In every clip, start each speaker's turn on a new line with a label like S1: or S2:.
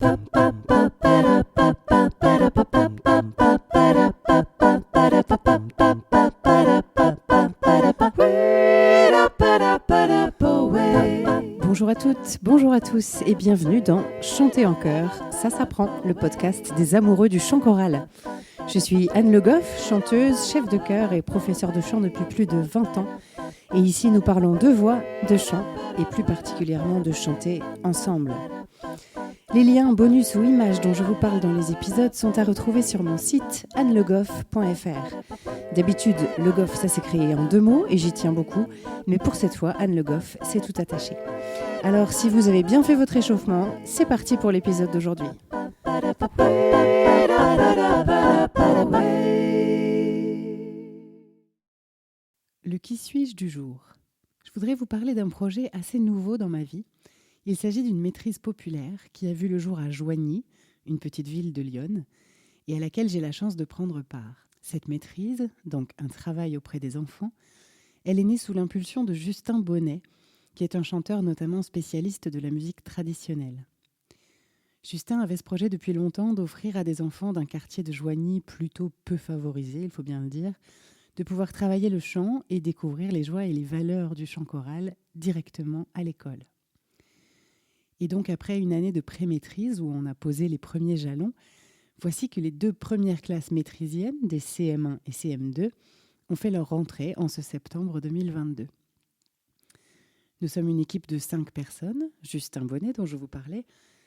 S1: Bonjour à toutes, bonjour à tous et bienvenue dans Chanter en chœur, ça s'apprend, le podcast des amoureux du chant choral. Je suis Anne Le Goff, chanteuse, chef de chœur et professeure de chant depuis plus de 20 ans. Et ici, nous parlons de voix, de chant et plus particulièrement de chanter ensemble. Les liens, bonus ou images dont je vous parle dans les épisodes sont à retrouver sur mon site annelegoff.fr. D'habitude, Le Goff, ça s'écrit en 2 mots et j'y tiens beaucoup, mais pour cette fois, Anne Le Goff, c'est tout attaché. Alors, si vous avez bien fait votre échauffement, c'est parti pour l'épisode d'aujourd'hui. Le qui suis-je du jour. Je voudrais vous parler d'un projet assez nouveau dans ma vie. Il s'agit d'une maîtrise populaire qui a vu le jour à Joigny, une petite ville de l'Yonne, et à laquelle j'ai la chance de prendre part. Cette maîtrise, donc un travail auprès des enfants, elle est née sous l'impulsion de Justin Bonnet, qui est un chanteur notamment spécialiste de la musique traditionnelle. Justin avait ce projet depuis longtemps d'offrir à des enfants d'un quartier de Joigny plutôt peu favorisé, il faut bien le dire, de pouvoir travailler le chant et découvrir les joies et les valeurs du chant choral directement à l'école. Et donc après une année de pré-maîtrise où on a posé les premiers jalons, voici que les 2 premières classes maîtrisiennes, des CM1 et CM2, ont fait leur rentrée en ce septembre 2022. Nous sommes une équipe de 5 personnes, Justin Bonnet dont je vous parlais,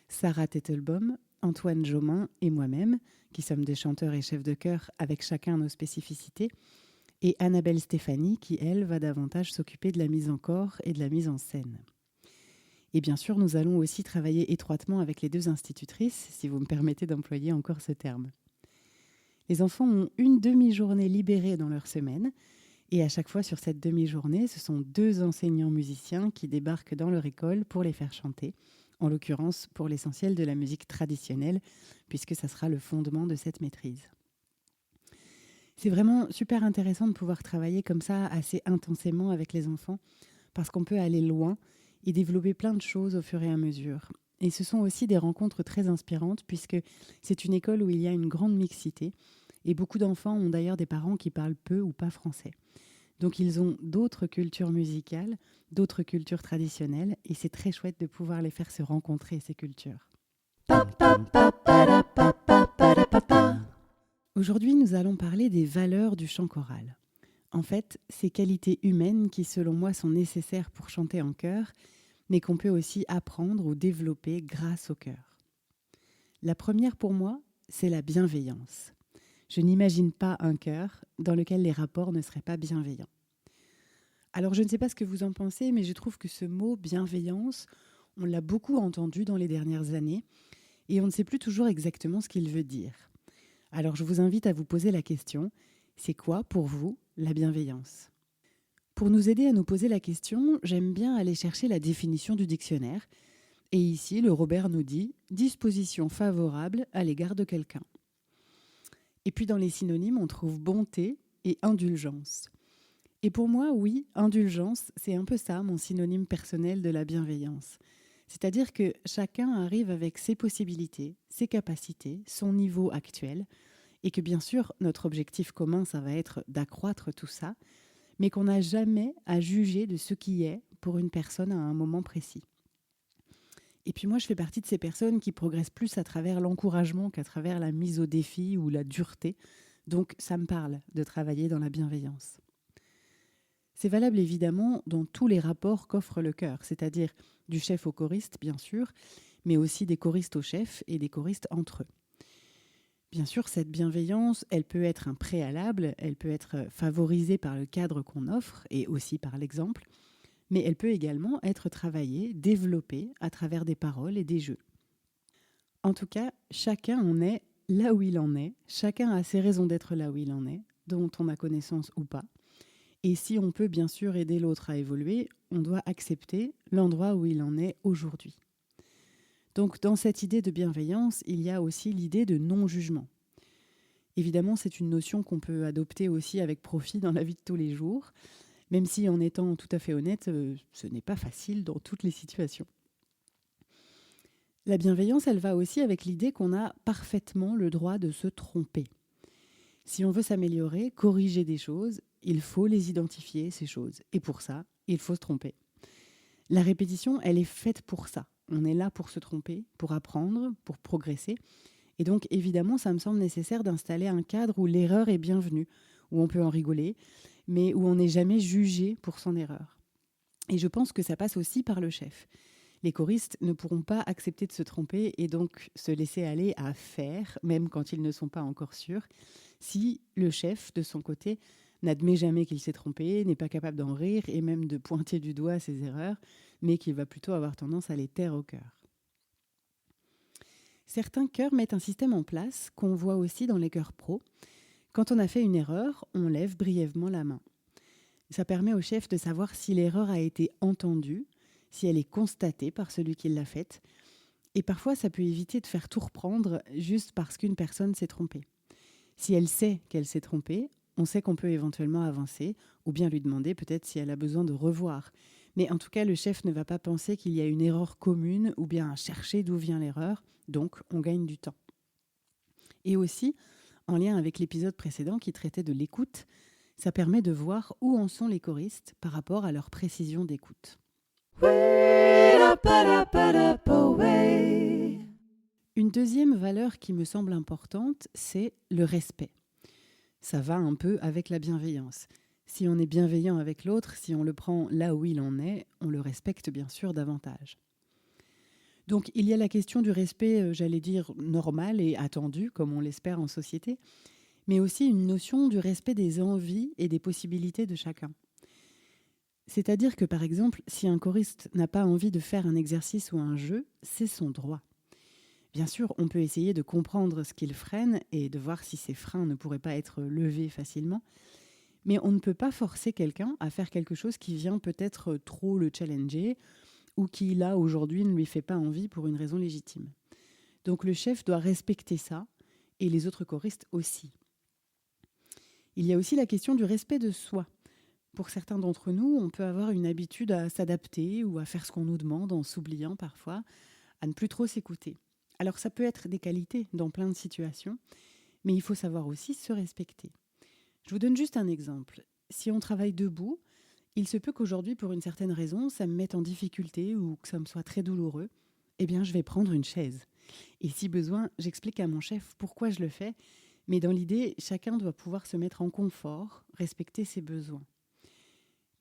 S1: Sarah Tettelbaum, Antoine Jomain et moi-même, qui sommes des chanteurs et chefs de chœur avec chacun nos spécificités, et Annabelle Stéphanie qui, elle, va davantage s'occuper de la mise en corps et de la mise en scène. Et bien sûr, nous allons aussi travailler étroitement avec les 2 institutrices, si vous me permettez d'employer encore ce terme. Les enfants ont une demi-journée libérée dans leur semaine, et à chaque fois sur cette demi-journée, ce sont 2 enseignants musiciens qui débarquent dans leur école pour les faire chanter, en l'occurrence pour l'essentiel de la musique traditionnelle, puisque ça sera le fondement de cette maîtrise. C'est vraiment super intéressant de pouvoir travailler comme ça assez intensément avec les enfants, parce qu'on peut aller loin et développer plein de choses au fur et à mesure. Et ce sont aussi des rencontres très inspirantes puisque c'est une école où il y a une grande mixité et beaucoup d'enfants ont d'ailleurs des parents qui parlent peu ou pas français. Donc ils ont d'autres cultures musicales, d'autres cultures traditionnelles et c'est très chouette de pouvoir les faire se rencontrer, ces cultures. Aujourd'hui, nous allons parler des valeurs du chant choral. En fait, ces qualités humaines qui, selon moi, sont nécessaires pour chanter en chœur, mais qu'on peut aussi apprendre ou développer grâce au chœur. La première pour moi, c'est la bienveillance. Je n'imagine pas un chœur dans lequel les rapports ne seraient pas bienveillants. Alors je ne sais pas ce que vous en pensez, mais je trouve que ce mot bienveillance, on l'a beaucoup entendu dans les dernières années, et on ne sait plus toujours exactement ce qu'il veut dire. Alors je vous invite à vous poser la question, c'est quoi pour vous la bienveillance ? Pour nous aider à nous poser la question, j'aime bien aller chercher la définition du dictionnaire. Et ici, le Robert nous dit « disposition favorable à l'égard de quelqu'un ». Et puis dans les synonymes, on trouve bonté et indulgence. Et pour moi, oui, indulgence, c'est un peu ça, mon synonyme personnel de la bienveillance. C'est-à-dire que chacun arrive avec ses possibilités, ses capacités, son niveau actuel, et que bien sûr, notre objectif commun, ça va être d'accroître tout ça, mais qu'on n'a jamais à juger de ce qui est pour une personne à un moment précis. Et puis moi, je fais partie de ces personnes qui progressent plus à travers l'encouragement qu'à travers la mise au défi ou la dureté. Donc ça me parle de travailler dans la bienveillance. C'est valable évidemment dans tous les rapports qu'offre le chœur, c'est-à-dire du chef au choriste, bien sûr, mais aussi des choristes au chef et des choristes entre eux. Bien sûr, cette bienveillance, elle peut être un préalable, elle peut être favorisée par le cadre qu'on offre et aussi par l'exemple, mais elle peut également être travaillée, développée à travers des paroles et des jeux. En tout cas, chacun en est là où il en est, chacun a ses raisons d'être là où il en est, dont on a connaissance ou pas. Et si on peut bien sûr aider l'autre à évoluer, on doit accepter l'endroit où il en est aujourd'hui. Donc dans cette idée de bienveillance, il y a aussi l'idée de non-jugement. Évidemment, c'est une notion qu'on peut adopter aussi avec profit dans la vie de tous les jours, même si en étant tout à fait honnête, ce n'est pas facile dans toutes les situations. La bienveillance, elle va aussi avec l'idée qu'on a parfaitement le droit de se tromper. Si on veut s'améliorer, corriger des choses, il faut les identifier, ces choses. Et pour ça, il faut se tromper. La répétition, elle est faite pour ça. On est là pour se tromper, pour apprendre, pour progresser. Et donc, évidemment, ça me semble nécessaire d'installer un cadre où l'erreur est bienvenue, où on peut en rigoler, mais où on n'est jamais jugé pour son erreur. Et je pense que ça passe aussi par le chef. Les choristes ne pourront pas accepter de se tromper et donc se laisser aller à faire, même quand ils ne sont pas encore sûrs, si le chef, de son côté, n'admet jamais qu'il s'est trompé, n'est pas capable d'en rire et même de pointer du doigt ses erreurs, mais qu'il va plutôt avoir tendance à les taire au cœur. Certains chœurs mettent un système en place qu'on voit aussi dans les chœurs pro. Quand on a fait une erreur, on lève brièvement la main. Ça permet au chef de savoir si l'erreur a été entendue, si elle est constatée par celui qui l'a faite. Et parfois, ça peut éviter de faire tout reprendre juste parce qu'une personne s'est trompée. Si elle sait qu'elle s'est trompée, on sait qu'on peut éventuellement avancer ou bien lui demander peut-être si elle a besoin de revoir. Mais en tout cas, le chef ne va pas penser qu'il y a une erreur commune ou bien chercher d'où vient l'erreur, donc on gagne du temps. Et aussi, en lien avec l'épisode précédent qui traitait de l'écoute, ça permet de voir où en sont les choristes par rapport à leur précision d'écoute. Une deuxième valeur qui me semble importante, c'est le respect. Ça va un peu avec la bienveillance. Si on est bienveillant avec l'autre, si on le prend là où il en est, on le respecte bien sûr davantage. Donc il y a la question du respect, j'allais dire, normal et attendu, comme on l'espère en société, mais aussi une notion du respect des envies et des possibilités de chacun. C'est-à-dire que, par exemple, si un choriste n'a pas envie de faire un exercice ou un jeu, c'est son droit. Bien sûr, on peut essayer de comprendre ce qu'il freine et de voir si ces freins ne pourraient pas être levés facilement, mais on ne peut pas forcer quelqu'un à faire quelque chose qui vient peut-être trop le challenger ou qui, là, aujourd'hui, ne lui fait pas envie pour une raison légitime. Donc le chef doit respecter ça, et les autres choristes aussi. Il y a aussi la question du respect de soi. Pour certains d'entre nous, on peut avoir une habitude à s'adapter ou à faire ce qu'on nous demande en s'oubliant parfois, à ne plus trop s'écouter. Alors ça peut être des qualités dans plein de situations, mais il faut savoir aussi se respecter. Je vous donne juste un exemple. Si on travaille debout, il se peut qu'aujourd'hui, pour une certaine raison, ça me mette en difficulté ou que ça me soit très douloureux. Eh bien, je vais prendre une chaise. Et si besoin, j'explique à mon chef pourquoi je le fais, mais dans l'idée, chacun doit pouvoir se mettre en confort, respecter ses besoins.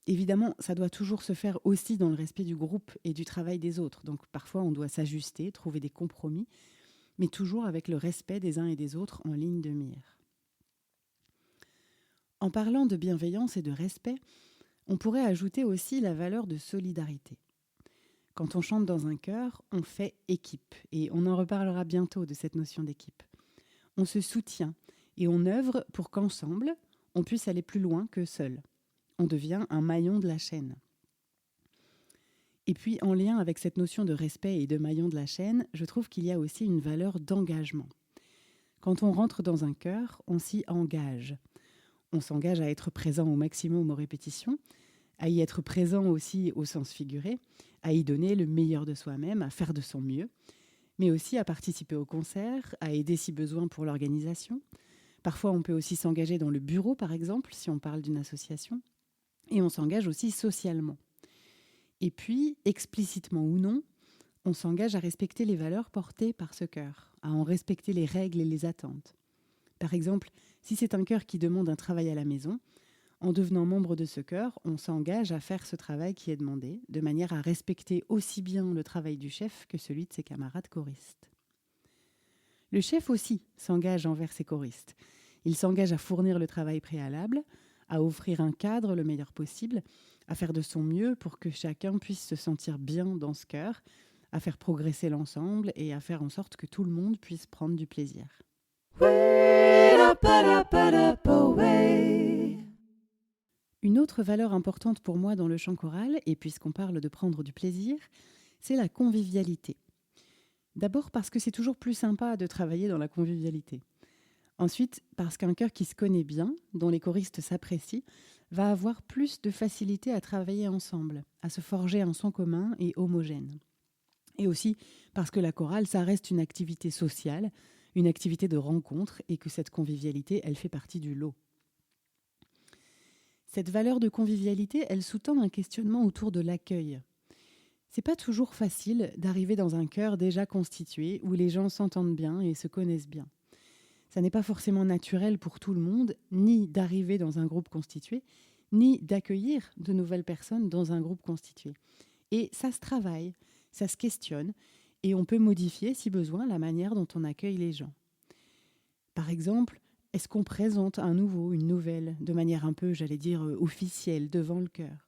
S1: Évidemment, ça doit toujours se faire aussi dans le respect du groupe et du travail des autres. Donc parfois, on doit s'ajuster, trouver des compromis, mais toujours avec le respect des uns et des autres en ligne de mire. En parlant de bienveillance et de respect, on pourrait ajouter aussi la valeur de solidarité. Quand on chante dans un chœur, on fait équipe, et on en reparlera bientôt de cette notion d'équipe. On se soutient et on œuvre pour qu'ensemble, on puisse aller plus loin que seul. On devient un maillon de la chaîne. Et puis, en lien avec cette notion de respect et de maillon de la chaîne, je trouve qu'il y a aussi une valeur d'engagement. Quand on rentre dans un chœur, on s'y engage. On s'engage à être présent au maximum aux répétitions, à y être présent aussi au sens figuré, à y donner le meilleur de soi-même, à faire de son mieux, mais aussi à participer au concert, à aider si besoin pour l'organisation. Parfois, on peut aussi s'engager dans le bureau, par exemple, si on parle d'une association. Et on s'engage aussi socialement. Et puis, explicitement ou non, on s'engage à respecter les valeurs portées par ce chœur, à en respecter les règles et les attentes. Par exemple, si c'est un chœur qui demande un travail à la maison, en devenant membre de ce chœur, on s'engage à faire ce travail qui est demandé, de manière à respecter aussi bien le travail du chef que celui de ses camarades choristes. Le chef aussi s'engage envers ses choristes. Il s'engage à fournir le travail préalable, à offrir un cadre le meilleur possible, à faire de son mieux pour que chacun puisse se sentir bien dans ce chœur, à faire progresser l'ensemble et à faire en sorte que tout le monde puisse prendre du plaisir. Une autre valeur importante pour moi dans le chant choral, et puisqu'on parle de prendre du plaisir, c'est la convivialité. D'abord parce que c'est toujours plus sympa de travailler dans la convivialité. Ensuite, parce qu'un chœur qui se connaît bien, dont les choristes s'apprécient, va avoir plus de facilité à travailler ensemble, à se forger un son commun et homogène. Et aussi parce que la chorale, ça reste une activité sociale, une activité de rencontre, et que cette convivialité, elle fait partie du lot. Cette valeur de convivialité, elle sous-tend un questionnement autour de l'accueil. C'est pas toujours facile d'arriver dans un chœur déjà constitué, où les gens s'entendent bien et se connaissent bien. Ça n'est pas forcément naturel pour tout le monde, ni d'arriver dans un groupe constitué, ni d'accueillir de nouvelles personnes dans un groupe constitué. Et ça se travaille, ça se questionne, et on peut modifier, si besoin, la manière dont on accueille les gens. Par exemple, est-ce qu'on présente un nouveau, une nouvelle, de manière un peu, j'allais dire, officielle, devant le chœur ?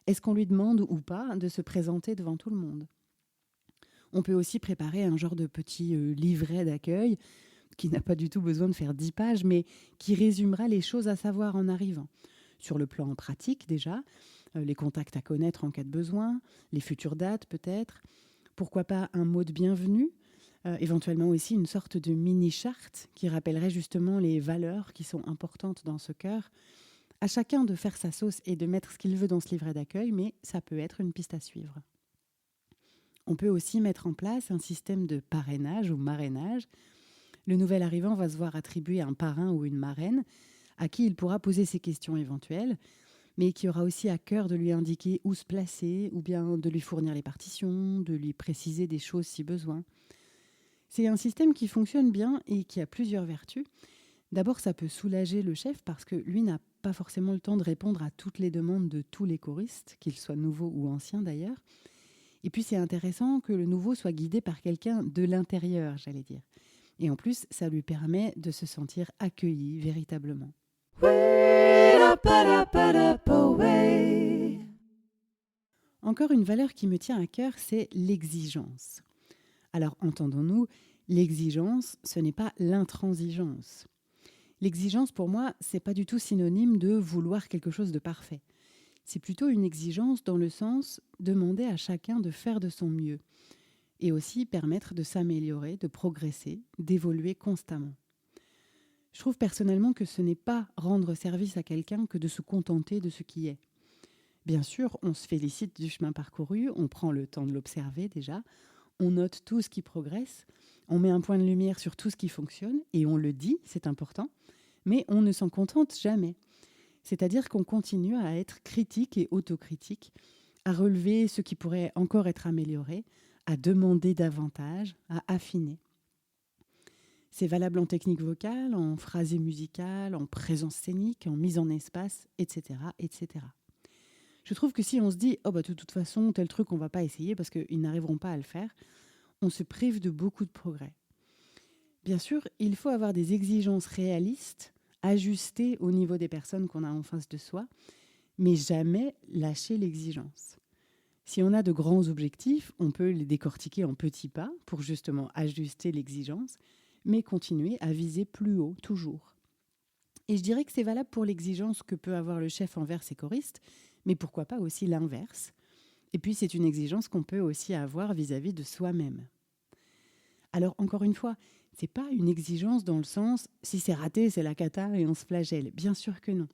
S1: Est-ce qu'on lui demande ou pas de se présenter devant tout le monde ? On peut aussi préparer un genre de petit livret d'accueil qui n'a pas du tout besoin de faire 10 pages, mais qui résumera les choses à savoir en arrivant. Sur le plan pratique déjà, les contacts à connaître en cas de besoin, les futures dates peut-être, pourquoi pas un mot de bienvenue, éventuellement aussi une sorte de mini-charte qui rappellerait justement les valeurs qui sont importantes dans ce chœur. À chacun de faire sa sauce et de mettre ce qu'il veut dans ce livret d'accueil, mais ça peut être une piste à suivre. On peut aussi mettre en place un système de parrainage ou marrainage. Le nouvel arrivant va se voir attribuer un parrain ou une marraine à qui il pourra poser ses questions éventuelles, mais qui aura aussi à cœur de lui indiquer où se placer ou bien de lui fournir les partitions, de lui préciser des choses si besoin. C'est un système qui fonctionne bien et qui a plusieurs vertus. D'abord, ça peut soulager le chef parce que lui n'a pas forcément le temps de répondre à toutes les demandes de tous les choristes, qu'ils soient nouveaux ou anciens d'ailleurs. Et puis, c'est intéressant que le nouveau soit guidé par quelqu'un de l'intérieur, j'allais dire. Et en plus, ça lui permet de se sentir accueilli véritablement. Encore une valeur qui me tient à cœur, c'est l'exigence. Alors, entendons-nous, l'exigence, ce n'est pas l'intransigeance. L'exigence, pour moi, c'est pas du tout synonyme de vouloir quelque chose de parfait. C'est plutôt une exigence dans le sens demander à chacun de faire de son mieux et aussi permettre de s'améliorer, de progresser, d'évoluer constamment. Je trouve personnellement que ce n'est pas rendre service à quelqu'un que de se contenter de ce qui est. Bien sûr, on se félicite du chemin parcouru, on prend le temps de l'observer déjà, on note tout ce qui progresse, on met un point de lumière sur tout ce qui fonctionne et on le dit, c'est important, mais on ne s'en contente jamais. C'est-à-dire qu'on continue à être critique et autocritique, à relever ce qui pourrait encore être amélioré, à demander davantage, à affiner. C'est valable en technique vocale, en phrasé musicale, en présence scénique, en mise en espace, etc., etc. Je trouve que si on se dit « Oh bah de toute façon, tel truc, on va pas essayer parce qu'ils n'arriveront pas à le faire », on se prive de beaucoup de progrès. Bien sûr, il faut avoir des exigences réalistes, ajustées au niveau des personnes qu'on a en face de soi, mais jamais lâcher l'exigence. Si on a de grands objectifs, on peut les décortiquer en petits pas pour justement ajuster l'exigence, mais continuer à viser plus haut, toujours. Et je dirais que c'est valable pour l'exigence que peut avoir le chef envers ses choristes, mais pourquoi pas aussi l'inverse. Et puis c'est une exigence qu'on peut aussi avoir vis-à-vis de soi-même. Alors encore une fois, c'est pas une exigence dans le sens si c'est raté, c'est la cata et on se flagelle. Bien sûr que non.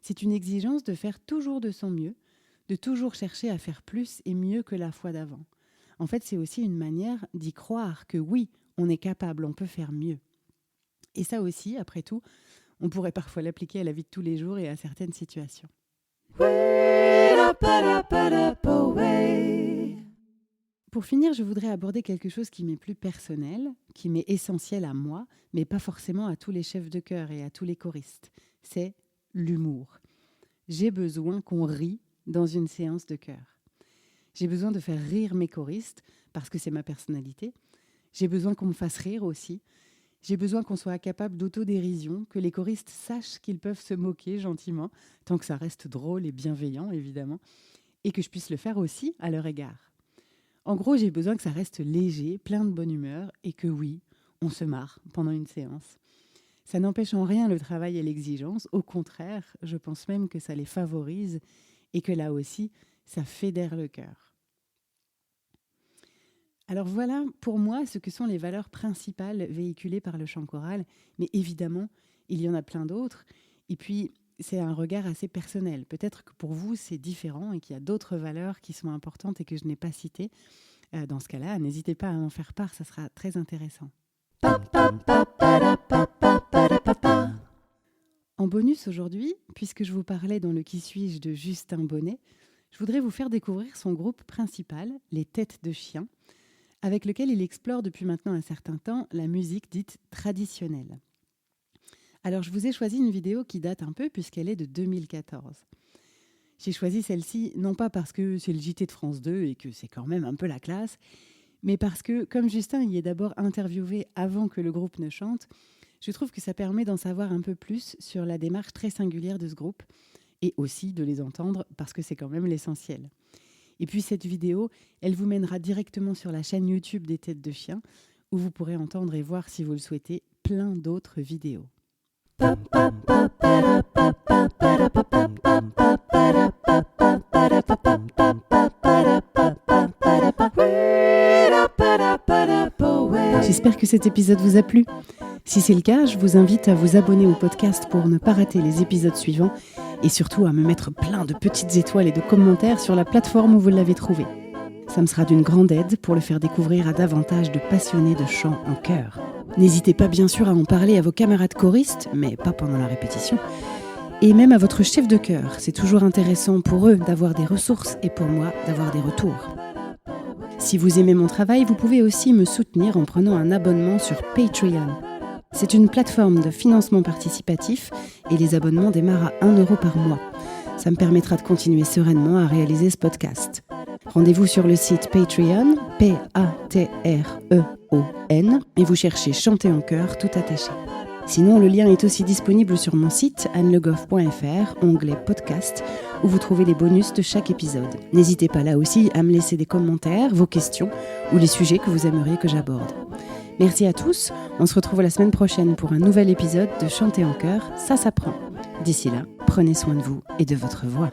S1: C'est une exigence de faire toujours de son mieux, de toujours chercher à faire plus et mieux que la fois d'avant. En fait, c'est aussi une manière d'y croire que oui, on est capable, on peut faire mieux. Et ça aussi, après tout, on pourrait parfois l'appliquer à la vie de tous les jours et à certaines situations. Pour finir, je voudrais aborder quelque chose qui m'est plus personnel, qui m'est essentiel à moi, mais pas forcément à tous les chefs de chœur et à tous les choristes. C'est l'humour. J'ai besoin qu'on rie dans une séance de chœur. J'ai besoin de faire rire mes choristes, parce que c'est ma personnalité. J'ai besoin qu'on me fasse rire aussi. J'ai besoin qu'on soit capable d'autodérision, que les choristes sachent qu'ils peuvent se moquer gentiment, tant que ça reste drôle et bienveillant, évidemment, et que je puisse le faire aussi à leur égard. En gros, j'ai besoin que ça reste léger, plein de bonne humeur, et que oui, on se marre pendant une séance. Ça n'empêche en rien le travail et l'exigence. Au contraire, je pense même que ça les favorise et que là aussi, ça fédère le cœur. Alors voilà, pour moi, ce que sont les valeurs principales véhiculées par le chant choral. Mais évidemment, il y en a plein d'autres. Et puis, c'est un regard assez personnel. Peut-être que pour vous, c'est différent et qu'il y a d'autres valeurs qui sont importantes et que je n'ai pas citées. Dans ce cas-là, n'hésitez pas à m'en faire part, ça sera très intéressant. En bonus aujourd'hui, puisque je vous parlais dans le Qui suis-je de Justin Bonnet, je voudrais vous faire découvrir son groupe principal, les Têtes de Chien, avec lequel il explore depuis maintenant un certain temps la musique dite traditionnelle. Alors je vous ai choisi une vidéo qui date un peu puisqu'elle est de 2014. J'ai choisi celle-ci non pas parce que c'est le JT de France 2 et que c'est quand même un peu la classe, mais parce que comme Justin y est d'abord interviewé avant que le groupe ne chante, je trouve que ça permet d'en savoir un peu plus sur la démarche très singulière de ce groupe et aussi de les entendre parce que c'est quand même l'essentiel. Et puis cette vidéo, elle vous mènera directement sur la chaîne YouTube des Têtes de Chien où vous pourrez entendre et voir, si vous le souhaitez, plein d'autres vidéos. J'espère que cet épisode vous a plu. Si c'est le cas, je vous invite à vous abonner au podcast pour ne pas rater les épisodes suivants et surtout à me mettre plein de petites étoiles et de commentaires sur la plateforme où vous l'avez trouvé. Ça me sera d'une grande aide pour le faire découvrir à davantage de passionnés de chant en chœur. N'hésitez pas bien sûr à en parler à vos camarades choristes, mais pas pendant la répétition, et même à votre chef de chœur. C'est toujours intéressant pour eux d'avoir des ressources et pour moi d'avoir des retours. Si vous aimez mon travail, vous pouvez aussi me soutenir en prenant un abonnement sur Patreon. C'est une plateforme de financement participatif et les abonnements démarrent à 1 € par mois. Ça me permettra de continuer sereinement à réaliser ce podcast. Rendez-vous sur le site Patreon, Patreon, et vous cherchez Chanter en chœur tout attaché. Sinon, le lien est aussi disponible sur mon site annelegoff.fr, onglet podcast, où vous trouvez les bonus de chaque épisode. N'hésitez pas là aussi à me laisser des commentaires, vos questions ou les sujets que vous aimeriez que j'aborde. Merci à tous, on se retrouve la semaine prochaine pour un nouvel épisode de Chanter en chœur, ça s'apprend. D'ici là, prenez soin de vous et de votre voix.